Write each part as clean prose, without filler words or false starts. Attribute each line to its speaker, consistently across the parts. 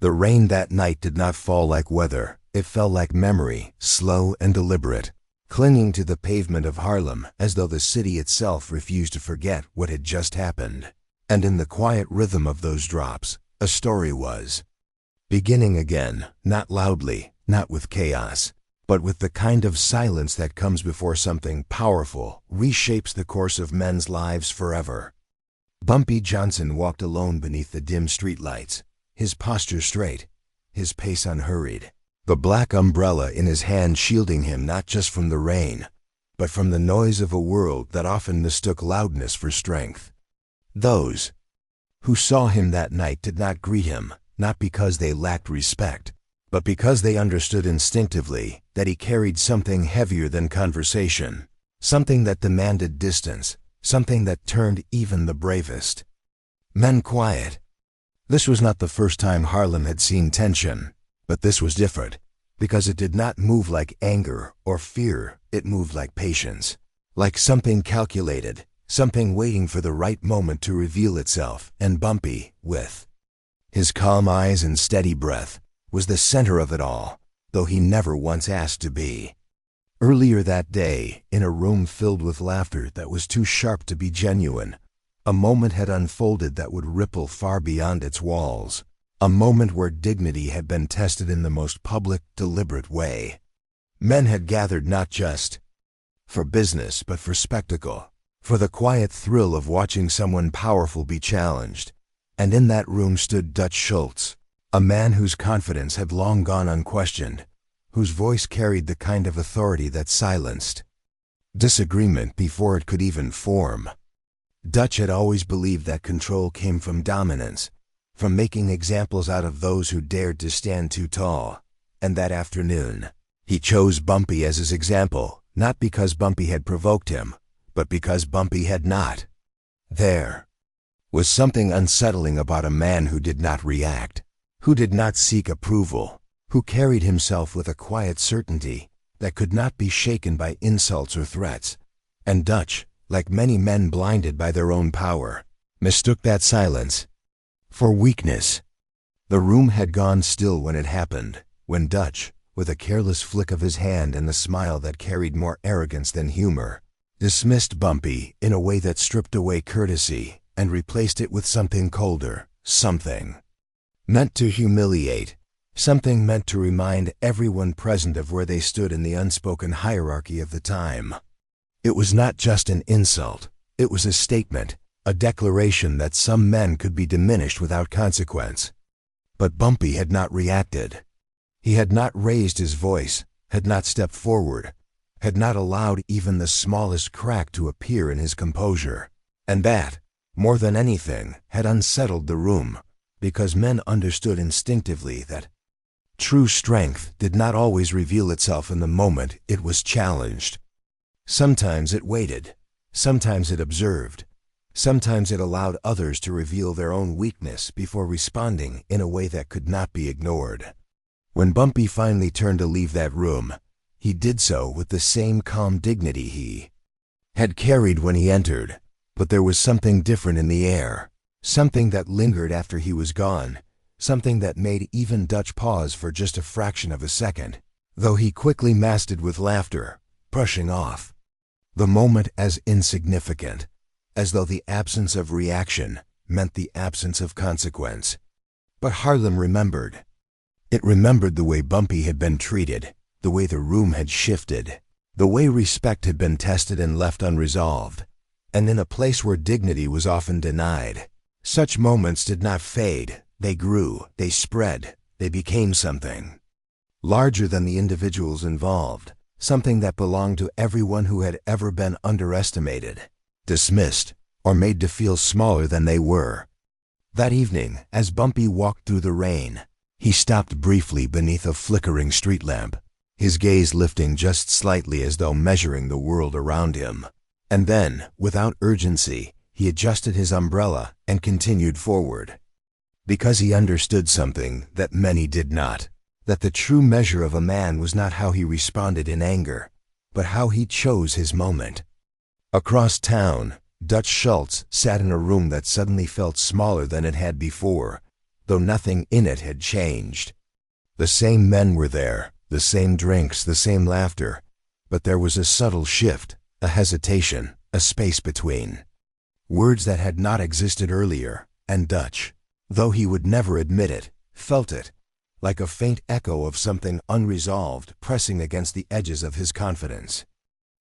Speaker 1: The rain that night did not fall like weather. It fell like memory, slow and deliberate, clinging to the pavement of Harlem as though the city itself refused to forget what had just happened. And in the quiet rhythm of those drops, a story was beginning again, not loudly, not with chaos, but with the kind of silence that comes before something powerful reshapes the course of men's lives forever. Bumpy Johnson walked alone beneath the dim streetlights, his posture straight, his pace unhurried, the black umbrella in his hand shielding him not just from the rain, but from the noise of a world that often mistook loudness for strength. Those who saw him that night did not greet him, not because they lacked respect, but because they understood instinctively that he carried something heavier than conversation, something that demanded distance, something that turned even the bravest men quiet. This was not the first time Harlem had seen tension, but this was different, because it did not move like anger or fear. It moved like patience, like something calculated, something waiting for the right moment to reveal itself. And Bumpy, with his calm eyes and steady breath, was the center of it all, though he never once asked to be. Earlier that day, in a room filled with laughter that was too sharp to be genuine, a moment had unfolded that would ripple far beyond its walls, a moment where dignity had been tested in the most public, deliberate way. Men had gathered not just for business but for spectacle, for the quiet thrill of watching someone powerful be challenged. And in that room stood Dutch Schultz, a man whose confidence had long gone unquestioned, whose voice carried the kind of authority that silenced disagreement before it could even form. Dutch had always believed that control came from dominance, from making examples out of those who dared to stand too tall. And that afternoon, he chose Bumpy as his example, not because Bumpy had provoked him, but because Bumpy had not. There was something unsettling about a man who did not react, who did not seek approval, who carried himself with a quiet certainty that could not be shaken by insults or threats. And Dutch, like many men blinded by their own power, mistook that silence for weakness. The room had gone still when it happened, when Dutch, with a careless flick of his hand and a smile that carried more arrogance than humor, dismissed Bumpy in a way that stripped away courtesy and replaced it with something colder, something meant to humiliate, something meant to remind everyone present of where they stood in the unspoken hierarchy of the time. It was not just an insult, it was a statement, a declaration that some men could be diminished without consequence. But Bumpy had not reacted. He had not raised his voice, had not stepped forward, had not allowed even the smallest crack to appear in his composure. And that, more than anything, had unsettled the room, because men understood instinctively that true strength did not always reveal itself in the moment it was challenged. Sometimes it waited, sometimes it observed, sometimes it allowed others to reveal their own weakness before responding in a way that could not be ignored. When Bumpy finally turned to leave that room, he did so with the same calm dignity he had carried when he entered, but there was something different in the air, something that lingered after he was gone, something that made even Dutch pause for just a fraction of a second, though he quickly masked it with laughter, brushing off the moment as insignificant, as though the absence of reaction meant the absence of consequence. But Harlem remembered. It remembered the way Bumpy had been treated, the way the room had shifted, the way respect had been tested and left unresolved. And in a place where dignity was often denied, such moments did not fade. They grew, they spread, they became something larger than the individuals involved, something that belonged to everyone who had ever been underestimated, dismissed, or made to feel smaller than they were. That evening, as Bumpy walked through the rain, he stopped briefly beneath a flickering street lamp, his gaze lifting just slightly as though measuring the world around him. And then, without urgency, he adjusted his umbrella and continued forward. Because he understood something that many did not, that the true measure of a man was not how he responded in anger, but how he chose his moment. Across town, Dutch Schultz sat in a room that suddenly felt smaller than it had before, though nothing in it had changed. The same men were there, the same drinks, the same laughter, but there was a subtle shift, a hesitation, a space between. Words that had not existed earlier, and Dutch, though he would never admit it, felt it, like a faint echo of something unresolved pressing against the edges of his confidence.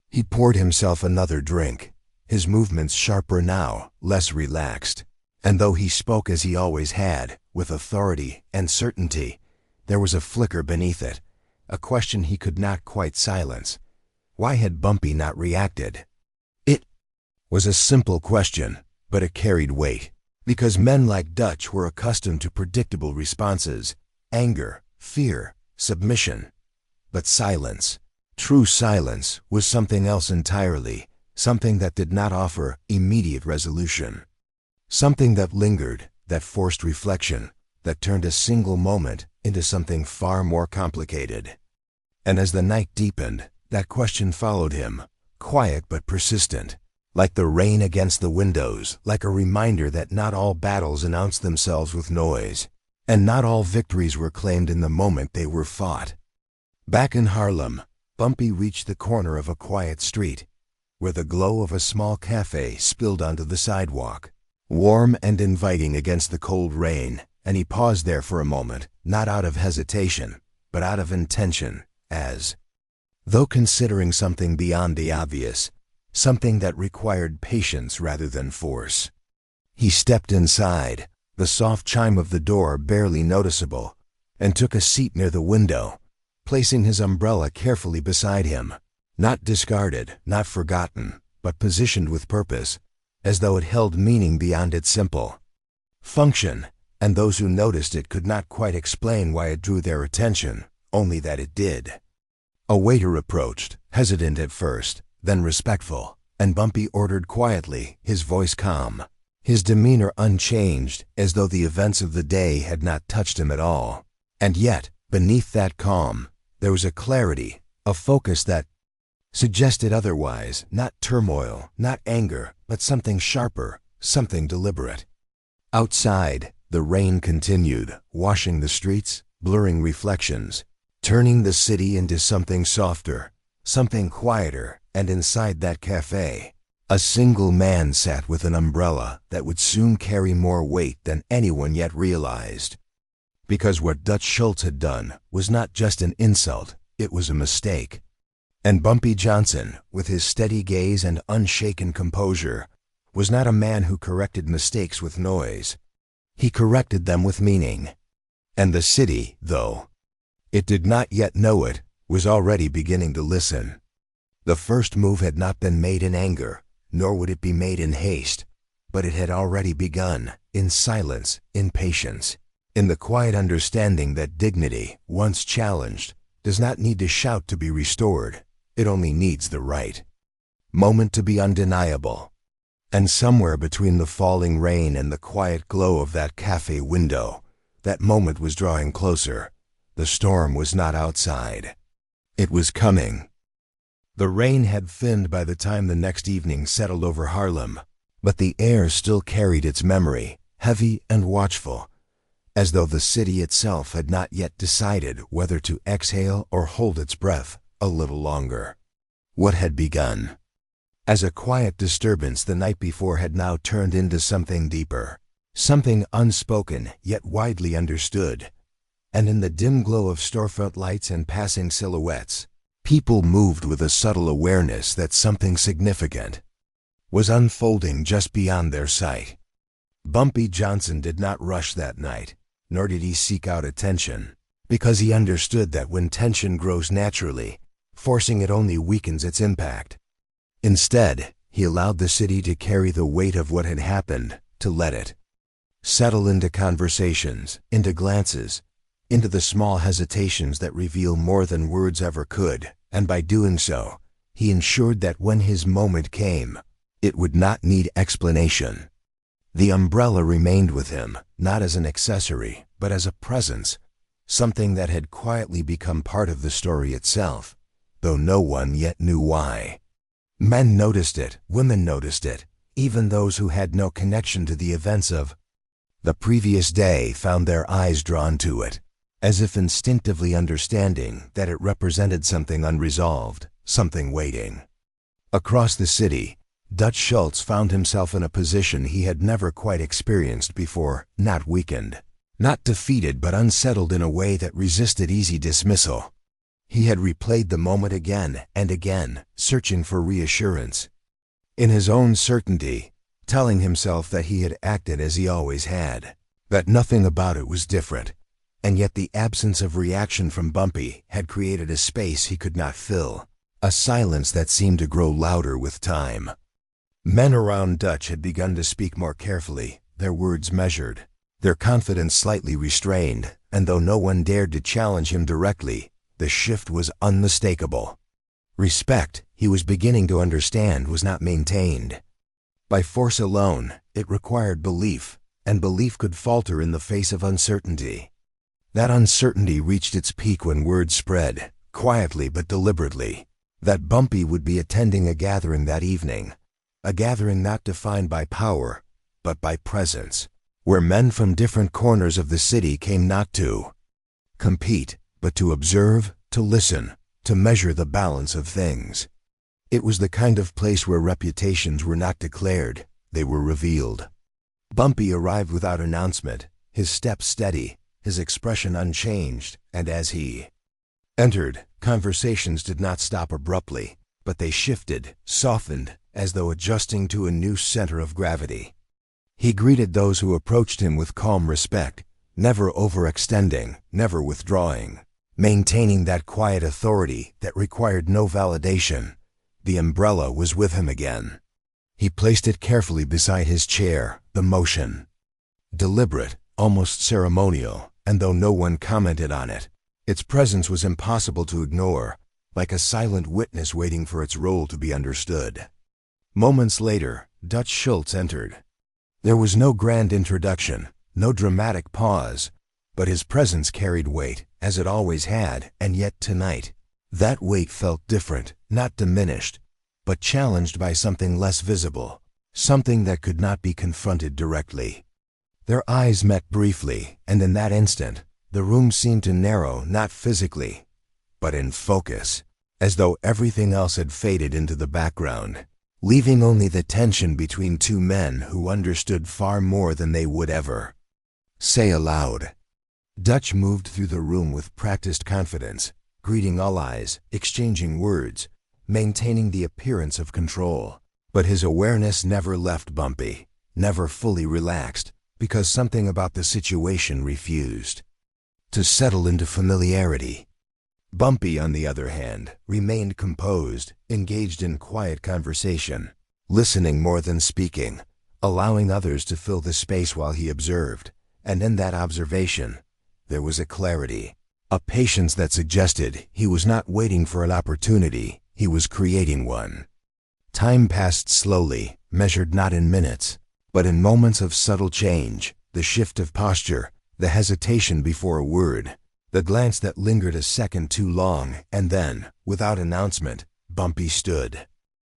Speaker 1: He poured himself another drink, his movements sharper now, less relaxed, and though he spoke as he always had, with authority and certainty, there was a flicker beneath it, a question he could not quite silence. Why had Bumpy not reacted? It was a simple question, but it carried weight, because men like Dutch were accustomed to predictable responses: anger, fear, submission. But silence, true silence, was something else entirely, something that did not offer immediate resolution. Something that lingered, that forced reflection, that turned a single moment into something far more complicated. And as the night deepened, that question followed him, quiet but persistent, like the rain against the windows, like a reminder that not all battles announced themselves with noise, and not all victories were claimed in the moment they were fought. Back in Harlem, Bumpy reached the corner of a quiet street, where the glow of a small cafe spilled onto the sidewalk, warm and inviting against the cold rain, and he paused there for a moment, not out of hesitation, but out of intention, as though considering something beyond the obvious, something that required patience rather than force. He stepped inside, the soft chime of the door barely noticeable, and took a seat near the window, placing his umbrella carefully beside him, not discarded, not forgotten, but positioned with purpose, as though it held meaning beyond its simple function, and those who noticed it could not quite explain why it drew their attention, only that it did. A waiter approached, hesitant at first, then respectful, and Bumpy ordered quietly, his voice calm, his demeanor unchanged, as though the events of the day had not touched him at all. And yet, beneath that calm, there was a clarity, a focus that suggested otherwise, not turmoil, not anger, but something sharper, something deliberate. Outside, the rain continued, washing the streets, blurring reflections, turning the city into something softer, something quieter, and inside that cafe, a single man sat with an umbrella that would soon carry more weight than anyone yet realized. Because what Dutch Schultz had done was not just an insult, it was a mistake. And Bumpy Johnson, with his steady gaze and unshaken composure, was not a man who corrected mistakes with noise. He corrected them with meaning. And the city, though it did not yet know it, was already beginning to listen. The first move had not been made in anger, nor would it be made in haste, but it had already begun, in silence, in patience, in the quiet understanding that dignity, once challenged, does not need to shout to be restored. It only needs the right moment to be undeniable. And somewhere between the falling rain and the quiet glow of that cafe window, that moment was drawing closer. The storm was not outside. It was coming. The rain had thinned by the time the next evening settled over Harlem, but the air still carried its memory, heavy and watchful, as though the city itself had not yet decided whether to exhale or hold its breath a little longer. What had begun as a quiet disturbance the night before had now turned into something deeper, something unspoken yet widely understood. And in the dim glow of storefront lights and passing silhouettes, people moved with a subtle awareness that something significant was unfolding just beyond their sight. Bumpy Johnson did not rush that night, nor did he seek out attention, because he understood that when tension grows naturally, forcing it only weakens its impact. Instead, he allowed the city to carry the weight of what had happened, to let it settle into conversations, into glances, into the small hesitations that reveal more than words ever could, and by doing so, he ensured that when his moment came, it would not need explanation. The umbrella remained with him, not as an accessory, but as a presence, something that had quietly become part of the story itself, though no one yet knew why. Men noticed it, women noticed it, even those who had no connection to the events of The previous day found their eyes drawn to it, as if instinctively understanding that it represented something unresolved, something waiting. Across the city, Dutch Schultz found himself in a position he had never quite experienced before, not weakened, not defeated, but unsettled in a way that resisted easy dismissal. He had replayed the moment again and again, searching for reassurance. In his own certainty, telling himself that he had acted as he always had, that nothing about it was different, and yet the absence of reaction from Bumpy had created a space he could not fill, a silence that seemed to grow louder with time. Men around Dutch had begun to speak more carefully, their words measured, their confidence slightly restrained, and though no one dared to challenge him directly, the shift was unmistakable. Respect, he was beginning to understand, was not maintained by force alone. It required belief, and belief could falter in the face of uncertainty. That uncertainty reached its peak when word spread, quietly but deliberately, that Bumpy would be attending a gathering that evening, a gathering not defined by power, but by presence, where men from different corners of the city came not to compete, but to observe, to listen, to measure the balance of things. It was the kind of place where reputations were not declared, they were revealed. Bumpy arrived without announcement, his step steady, his expression unchanged, and as he entered, conversations did not stop abruptly, but they shifted, softened, as though adjusting to a new center of gravity. He greeted those who approached him with calm respect, never overextending, never withdrawing, maintaining that quiet authority that required no validation. The umbrella was with him again. He placed it carefully beside his chair, the motion deliberate, almost ceremonial, and though no one commented on it, its presence was impossible to ignore, like a silent witness waiting for its role to be understood. Moments later, Dutch Schultz entered. There was no grand introduction, no dramatic pause, but his presence carried weight, as it always had, and yet tonight, that weight felt different, not diminished, but challenged by something less visible, something that could not be confronted directly. Their eyes met briefly, and in that instant, the room seemed to narrow, not physically, but in focus, as though everything else had faded into the background, leaving only the tension between two men who understood far more than they would ever say aloud. Dutch moved through the room with practiced confidence, greeting all eyes, exchanging words, maintaining the appearance of control. But his awareness never left Bumpy, never fully relaxed, because something about the situation refused to settle into familiarity. Bumpy, on the other hand, remained composed, engaged in quiet conversation, listening more than speaking, allowing others to fill the space while he observed, and in that observation, there was a clarity, a patience that suggested he was not waiting for an opportunity, he was creating one. Time passed slowly, measured not in minutes, but in moments of subtle change, the shift of posture, the hesitation before a word, the glance that lingered a second too long, and then, without announcement, Bumpy stood.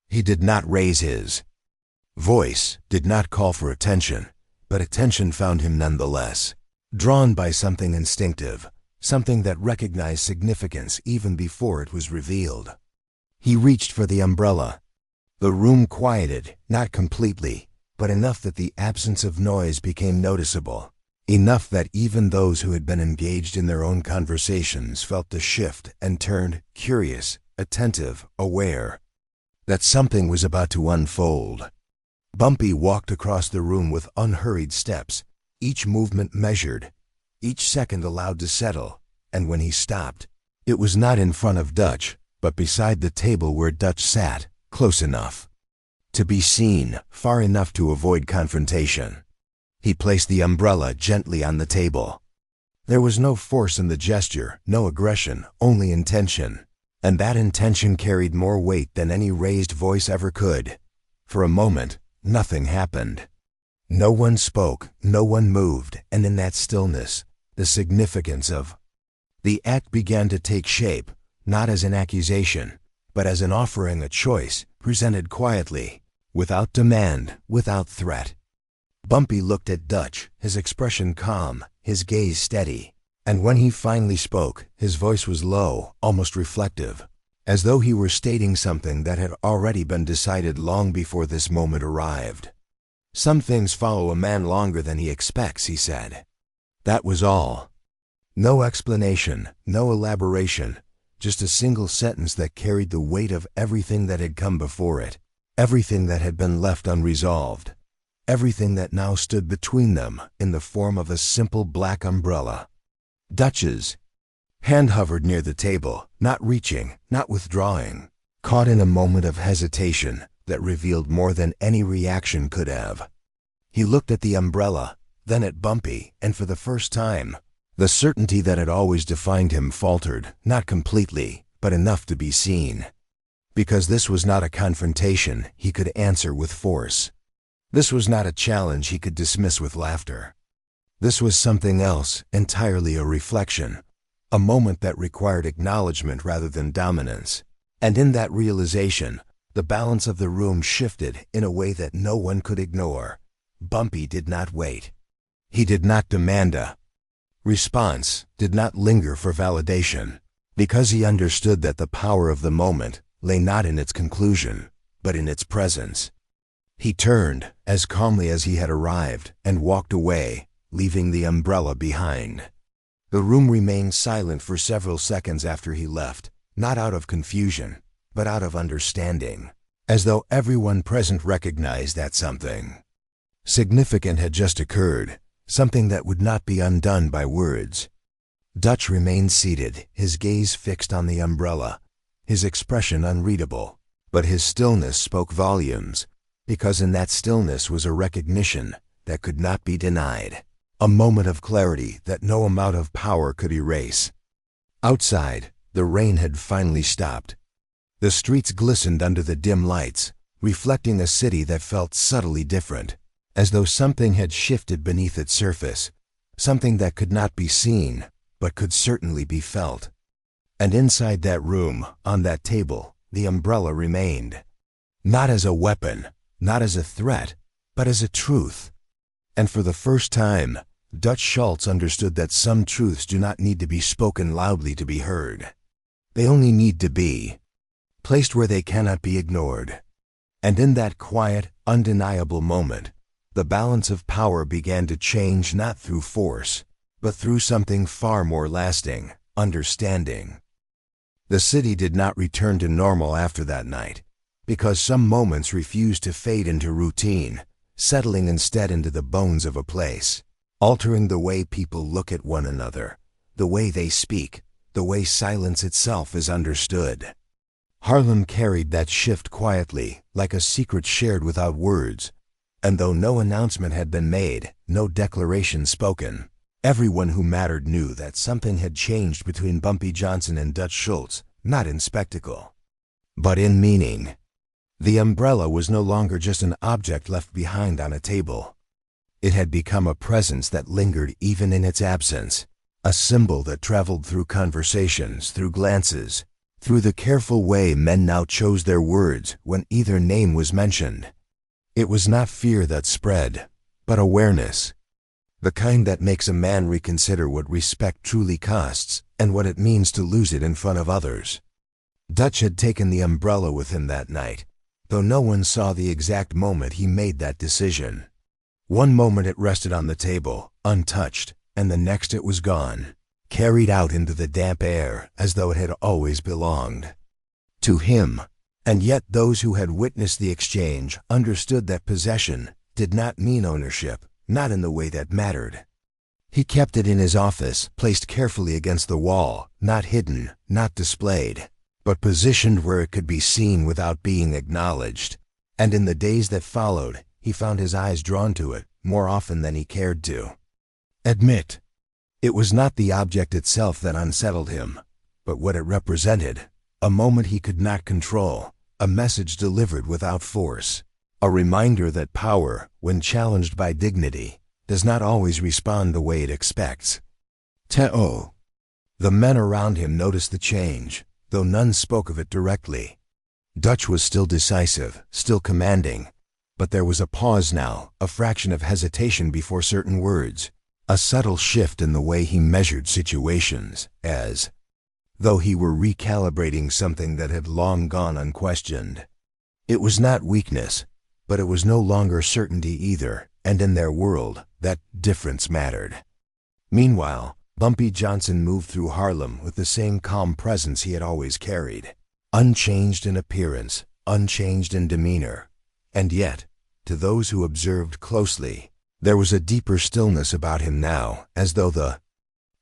Speaker 1: He did not raise his voice, did not call for attention, but attention found him nonetheless, drawn by something instinctive, something that recognized significance even before it was revealed. He reached for the umbrella. The room quieted, not completely, but enough that the absence of noise became noticeable, enough that even those who had been engaged in their own conversations felt the shift and turned curious, attentive, aware that something was about to unfold. Bumpy walked across the room with unhurried steps, each movement measured, each second allowed to settle, and when he stopped, it was not in front of Dutch, but beside the table where Dutch sat, close enough to be seen, far enough to avoid confrontation. He placed the umbrella gently on the table. There was no force in the gesture, no aggression, only intention, and that intention carried more weight than any raised voice ever could. For a moment, nothing happened. No one spoke, no one moved, and in that stillness, the significance of the act began to take shape, not as an accusation, but as an offering, a choice, presented quietly, without demand, without threat. Bumpy looked at Dutch, his expression calm, his gaze steady. And when he finally spoke, his voice was low, almost reflective, as though he were stating something that had already been decided long before this moment arrived. "Some things follow a man longer than he expects," he said. That was all. No explanation, no elaboration, just a single sentence that carried the weight of everything that had come before it, everything that had been left unresolved, everything that now stood between them in the form of a simple black umbrella. Dutch's hand hovered near the table, not reaching, not withdrawing, caught in a moment of hesitation that revealed more than any reaction could have. He looked at the umbrella, then at Bumpy, and for the first time, the certainty that had always defined him faltered, not completely, but enough to be seen. Because this was not a confrontation he could answer with force. This was not a challenge he could dismiss with laughter. This was something else, entirely a reflection, a moment that required acknowledgement rather than dominance. And in that realization, the balance of the room shifted in a way that no one could ignore. Bumpy did not wait. He did not demand a response, did not linger for validation, because he understood that the power of the moment lay not in its conclusion, but in its presence. He turned, as calmly as he had arrived, and walked away, leaving the umbrella behind. The room remained silent for several seconds after he left, not out of confusion, but out of understanding, as though everyone present recognized that something significant had just occurred, something that would not be undone by words. Dutch remained seated, his gaze fixed on the umbrella, his expression unreadable, but his stillness spoke volumes, because in that stillness was a recognition that could not be denied, a moment of clarity that no amount of power could erase. Outside, the rain had finally stopped. The streets glistened under the dim lights, reflecting a city that felt subtly different, as though something had shifted beneath its surface, something that could not be seen, but could certainly be felt. And inside that room, on that table, the umbrella remained. Not as a weapon, not as a threat, but as a truth. And for the first time, Dutch Schultz understood that some truths do not need to be spoken loudly to be heard. They only need to be placed where they cannot be ignored. And in that quiet, undeniable moment, the balance of power began to change not through force, but through something far more lasting, understanding. The city did not return to normal after that night, because some moments refused to fade into routine, settling instead into the bones of a place, altering the way people look at one another, the way they speak, the way silence itself is understood. Harlem carried that shift quietly, like a secret shared without words. And though no announcement had been made, no declaration spoken, everyone who mattered knew that something had changed between Bumpy Johnson and Dutch Schultz, not in spectacle, but in meaning. The umbrella was no longer just an object left behind on a table. It had become a presence that lingered even in its absence, a symbol that traveled through conversations, through glances, through the careful way men now chose their words when either name was mentioned. It was not fear that spread, but awareness, the kind that makes a man reconsider what respect truly costs and what it means to lose it in front of others. Dutch had taken the umbrella with him that night, though no one saw the exact moment he made that decision. One moment it rested on the table, untouched, and the next it was gone, carried out into the damp air as though it had always belonged to him. And yet those who had witnessed the exchange understood that possession did not mean ownership, not in the way that mattered. He kept it in his office, placed carefully against the wall, not hidden, not displayed, but positioned where it could be seen without being acknowledged. And in the days that followed, he found his eyes drawn to it more often than he cared to admit. It was not the object itself that unsettled him, but what it represented, a moment he could not control. A message delivered without force, a reminder that power, when challenged by dignity, does not always respond the way it expects. Teo. The men around him noticed the change, though none spoke of it directly. Dutch was still decisive, still commanding, But there was a pause now, a fraction of hesitation before certain words, a subtle shift in the way he measured situations, as though he were recalibrating something that had long gone unquestioned. It was not weakness, but it was no longer certainty either, and in their world, that difference mattered. Meanwhile, Bumpy Johnson moved through Harlem with the same calm presence he had always carried, unchanged in appearance, unchanged in demeanor. And yet, to those who observed closely, there was a deeper stillness about him now, as though the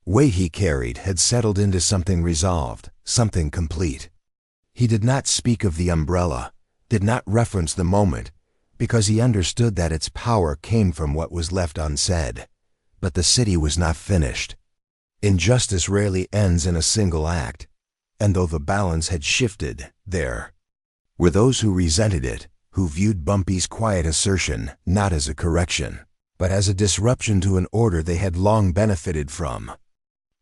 Speaker 1: way he carried had settled into something resolved, something complete. He did not speak of the umbrella, did not reference the moment, because he understood that its power came from what was left unsaid. But the city was not finished. Injustice rarely ends in a single act, and though the balance had shifted, there were those who resented it, who viewed Bumpy's quiet assertion not as a correction, but as a disruption to an order they had long benefited from.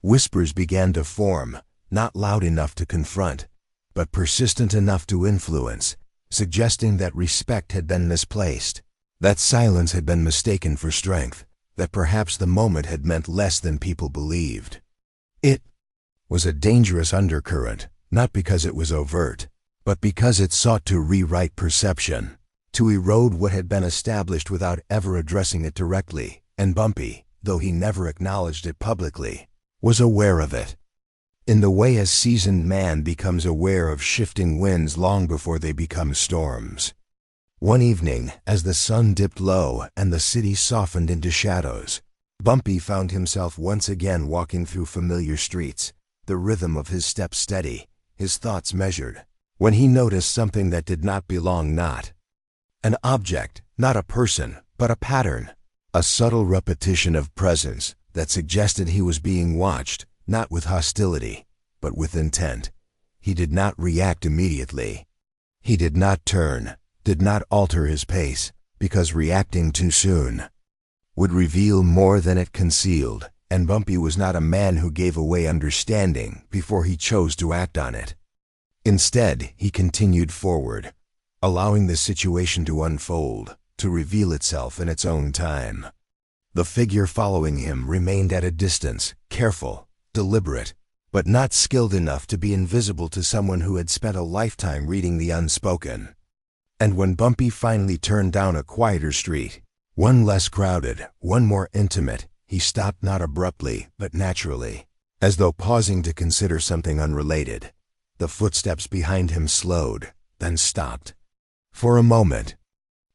Speaker 1: Whispers began to form, not loud enough to confront, but persistent enough to influence, suggesting that respect had been misplaced, that silence had been mistaken for strength, that perhaps the moment had meant less than people believed. It was a dangerous undercurrent, not because it was overt, but because it sought to rewrite perception, to erode what had been established without ever addressing it directly, and Bumpy, though he never acknowledged it publicly, was aware of it. In the way a seasoned man becomes aware of shifting winds long before they become storms. One evening, as the sun dipped low and the city softened into shadows, Bumpy found himself once again walking through familiar streets, the rhythm of his steps steady, his thoughts measured, when he noticed something that did not belong, not an object, not a person, but a pattern, a subtle repetition of presence that suggested he was being watched, not with hostility, but with intent. He did not react immediately. He did not turn, did not alter his pace, because reacting too soon would reveal more than it concealed, and Bumpy was not a man who gave away understanding before he chose to act on it. Instead, he continued forward, allowing the situation to unfold, to reveal itself in its own time. The figure following him remained at a distance, careful, deliberate, but not skilled enough to be invisible to someone who had spent a lifetime reading the unspoken. And when Bumpy finally turned down a quieter street, one less crowded, one more intimate, he stopped not abruptly, but naturally, as though pausing to consider something unrelated. The footsteps behind him slowed, then stopped. For a moment,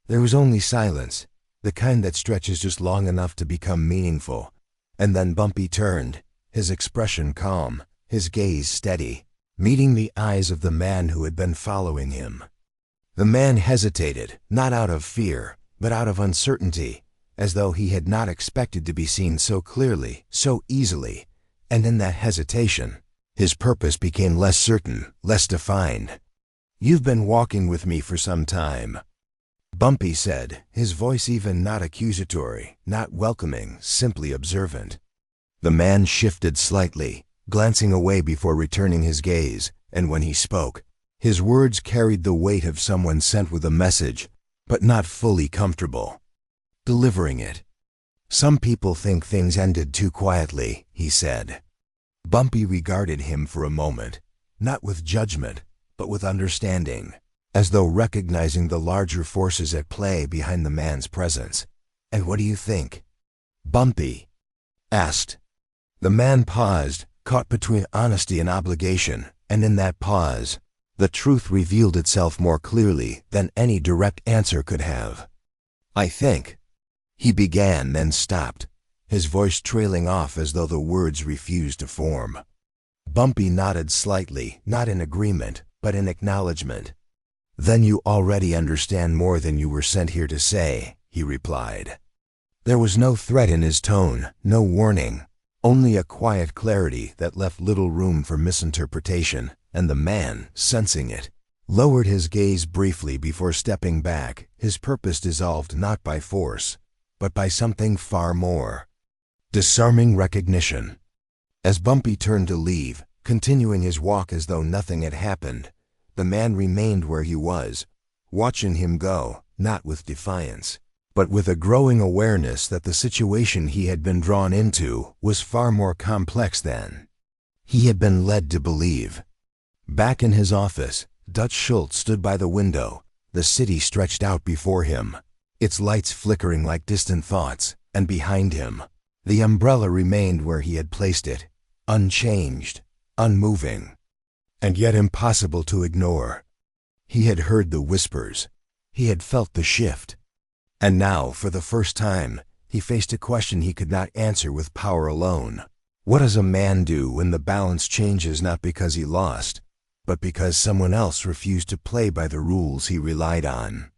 Speaker 1: there was only silence, the kind that stretches just long enough to become meaningful, and then Bumpy turned, his expression calm, his gaze steady, meeting the eyes of the man who had been following him. The man hesitated, not out of fear, but out of uncertainty, as though he had not expected to be seen so clearly, so easily, and in that hesitation, his purpose became less certain, less defined. "You've been walking with me for some time," Bumpy said, his voice even not accusatory, not welcoming, simply observant. The man shifted slightly, glancing away before returning his gaze, and when he spoke, his words carried the weight of someone sent with a message, but not fully comfortable delivering it. "Some people think things ended too quietly," he said. Bumpy regarded him for a moment, not with judgment, but with understanding, as though recognizing the larger forces at play behind the man's presence. "And what do you think?" Bumpy asked. The man paused, caught between honesty and obligation, and in that pause, the truth revealed itself more clearly than any direct answer could have. "I think," he began, then stopped, his voice trailing off as though the words refused to form. Bumpy nodded slightly, not in agreement, but in acknowledgement. "Then you already understand more than you were sent here to say," he replied. There was no threat in his tone, no warning, only a quiet clarity that left little room for misinterpretation, and the man, sensing it, lowered his gaze briefly before stepping back, his purpose dissolved not by force, but by something far more. Disarming recognition. As Bumpy turned to leave, continuing his walk as though nothing had happened, the man remained where he was, watching him go, not with defiance, but with a growing awareness that the situation he had been drawn into was far more complex than he had been led to believe. Back in his office, Dutch Schultz stood by the window, the city stretched out before him, its lights flickering like distant thoughts, and behind him, the umbrella remained where he had placed it, unchanged, unmoving, and yet impossible to ignore. He had heard the whispers. He had felt the shift. And now, for the first time, he faced a question he could not answer with power alone. What does a man do when the balance changes not because he lost, but because someone else refused to play by the rules he relied on?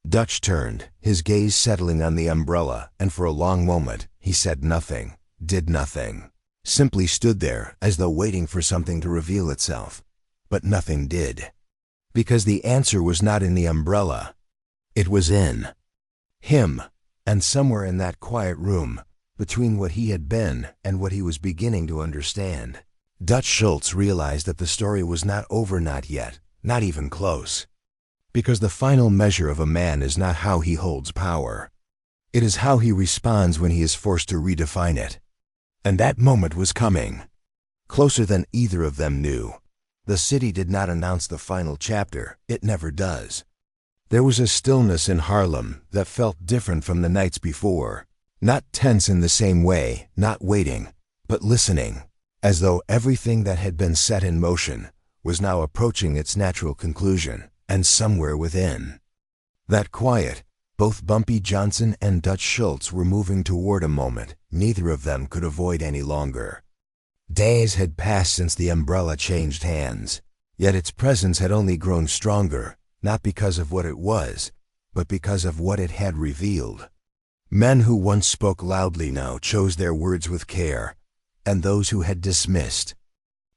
Speaker 1: Dutch turned, his gaze settling on the umbrella, and for a long moment, he said nothing, did nothing, simply stood there as though waiting for something to reveal itself. But nothing did. Because the answer was not in the umbrella. It was in him, and somewhere in that quiet room, between what he had been and what he was beginning to understand, Dutch Schultz realized that the story was not over, not yet, not even close. Because the final measure of a man is not how he holds power. It is how he responds when he is forced to redefine it. And that moment was coming. Closer than either of them knew. The city did not announce the final chapter. It never does. There was a stillness in Harlem that felt different from the nights before. Not tense in the same way, not waiting, but listening, as though everything that had been set in motion was now approaching its natural conclusion. And somewhere within that quiet, both Bumpy Johnson and Dutch Schultz were moving toward a moment neither of them could avoid any longer. Days had passed since the umbrella changed hands, yet its presence had only grown stronger, not because of what it was, but because of what it had revealed. Men who once spoke loudly now chose their words with care, and those who had dismissed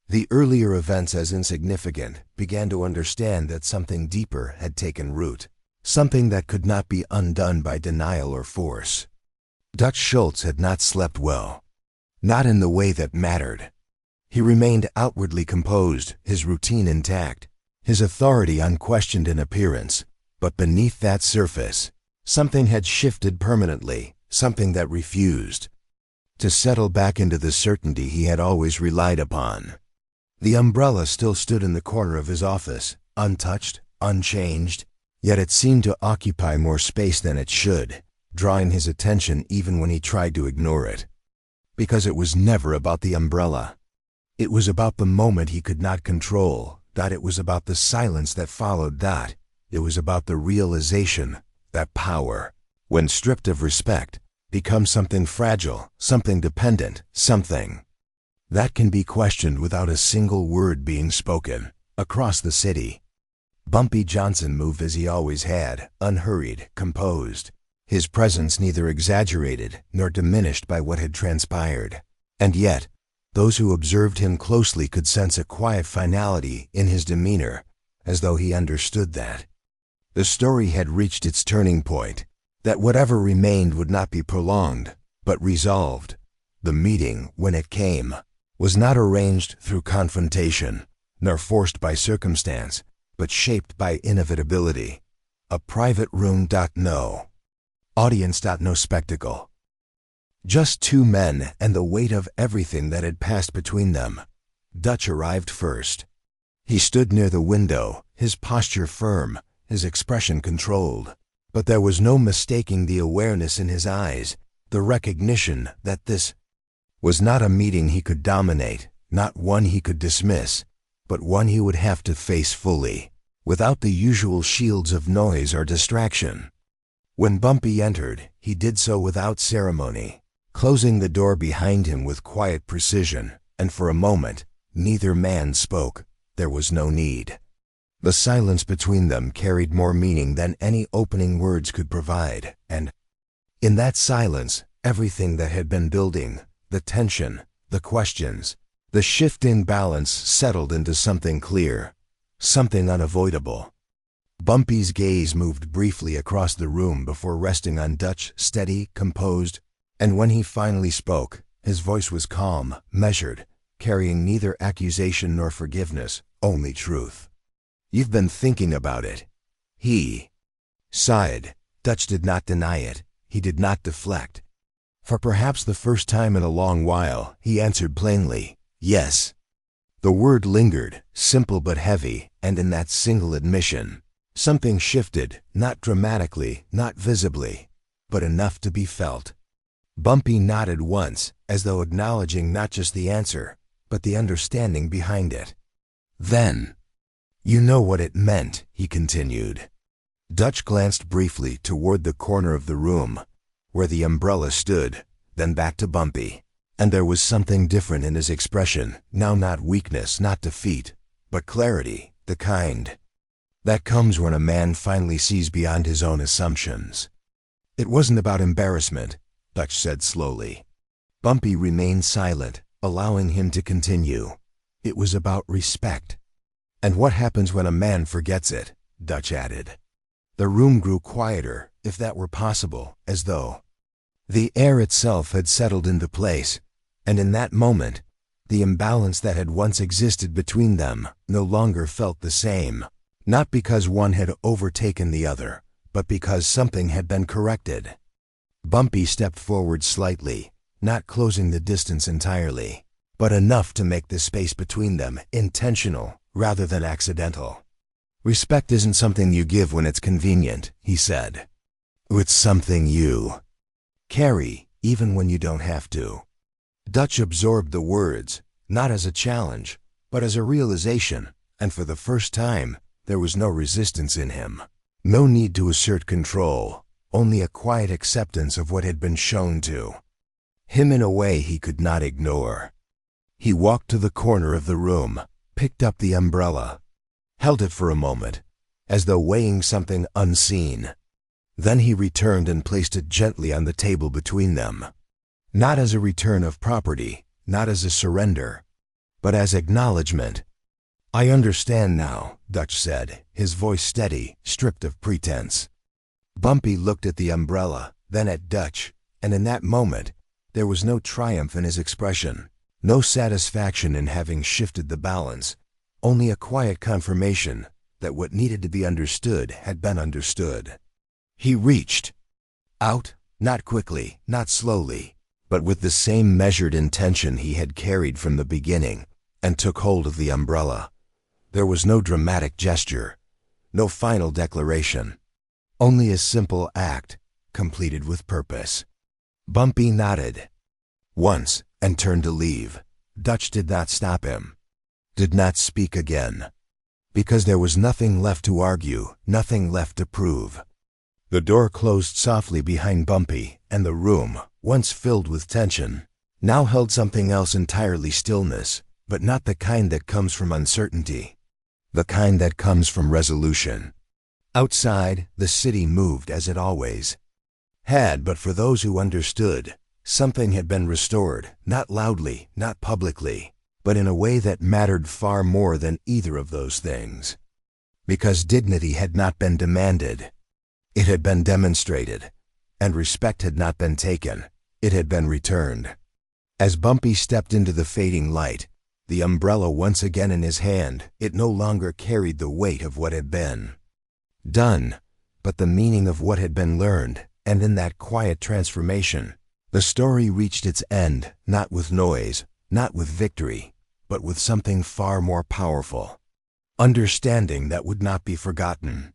Speaker 1: the earlier events as insignificant began to understand that something deeper had taken root, something that could not be undone by denial or force. Dutch Schultz had not slept well, not in the way that mattered. He remained outwardly composed, his routine intact, his authority unquestioned in appearance, but beneath that surface, something had shifted permanently, something that refused to settle back into the certainty he had always relied upon. The umbrella still stood in the corner of his office, untouched, unchanged, yet it seemed to occupy more space than it should, drawing his attention even when he tried to ignore it. Because it was never about the umbrella. It was about the moment he could not control, it was about the silence that followed that. It was about the realization that power, when stripped of respect, becomes something fragile, something dependent, something that can be questioned without a single word being spoken. Across the city, Bumpy Johnson moved as he always had, unhurried, composed, his presence neither exaggerated nor diminished by what had transpired. And yet, those who observed him closely could sense a quiet finality in his demeanor, as though he understood that the story had reached its turning point, that whatever remained would not be prolonged, but resolved. The meeting, when it came, was not arranged through confrontation, nor forced by circumstance, but shaped by inevitability. A private room. No audience. No spectacle. Just two men and the weight of everything that had passed between them. Dutch arrived first. He stood near the window, his posture firm, his expression controlled. But there was no mistaking the awareness in his eyes, the recognition that this was not a meeting he could dominate, not one he could dismiss, but one he would have to face fully, without the usual shields of noise or distraction. When Bumpy entered, he did so without ceremony, closing the door behind him with quiet precision, and for a moment, neither man spoke. There was no need. The silence between them carried more meaning than any opening words could provide, and in that silence, everything that had been building, the tension, the questions, the shift in balance settled into something clear, something unavoidable. Bumpy's gaze moved briefly across the room before resting on Dutch, steady, composed, and when he finally spoke, his voice was calm, measured, carrying neither accusation nor forgiveness, only truth. "You've been thinking about it." He sighed. Dutch did not deny it. He did not deflect. For perhaps the first time in a long while, he answered plainly, yes. The word lingered, simple but heavy, and in that single admission, something shifted, not dramatically, not visibly, but enough to be felt. Bumpy nodded once, as though acknowledging not just the answer, but the understanding behind it. Then, you know what it meant, he continued. Dutch glanced briefly toward the corner of the room, where the umbrella stood, then back to Bumpy. And there was something different in his expression, now not weakness, not defeat, but clarity, the kind that comes when a man finally sees beyond his own assumptions. It wasn't about embarrassment, Dutch said slowly. Bumpy remained silent, allowing him to continue. It was about respect. And what happens when a man forgets it, Dutch added. The room grew quieter, if that were possible, as though the air itself had settled into place, and in that moment, the imbalance that had once existed between them no longer felt the same, not because one had overtaken the other, but because something had been corrected. Bumpy stepped forward slightly, not closing the distance entirely, but enough to make the space between them intentional rather than accidental. Respect isn't something you give when it's convenient, he said. It's something you carry, even when you don't have to. Dutch absorbed the words, not as a challenge, but as a realization, and for the first time, there was no resistance in him. No need to assert control, only a quiet acceptance of what had been shown to him in a way he could not ignore. He walked to the corner of the room, picked up the umbrella, held it for a moment, as though weighing something unseen. Then he returned and placed it gently on the table between them. Not as a return of property, not as a surrender, but as acknowledgement. I understand now, Dutch said, his voice steady, stripped of pretense. Bumpy looked at the umbrella, then at Dutch, and in that moment, there was no triumph in his expression, no satisfaction in having shifted the balance, only a quiet confirmation that what needed to be understood had been understood. He reached out, not quickly, not slowly, but with the same measured intention he had carried from the beginning, and took hold of the umbrella. There was no dramatic gesture, no final declaration, only a simple act, completed with purpose. Bumpy nodded once and turned to leave. Dutch did not stop him, did not speak again, because there was nothing left to argue, nothing left to prove. The door closed softly behind Bumpy, and the room, once filled with tension, now held something else entirely: stillness, but not the kind that comes from uncertainty, the kind that comes from resolution. Outside, the city moved as it always had, but for those who understood, something had been restored, not loudly, not publicly, but in a way that mattered far more than either of those things. Because dignity had not been demanded, it had been demonstrated, and respect had not been taken, it had been returned. As Bumpy stepped into the fading light, the umbrella once again in his hand, it no longer carried the weight of what had been done, but the meaning of what had been learned, and in that quiet transformation, the story reached its end, not with noise, not with victory, but with something far more powerful. Understanding that would not be forgotten.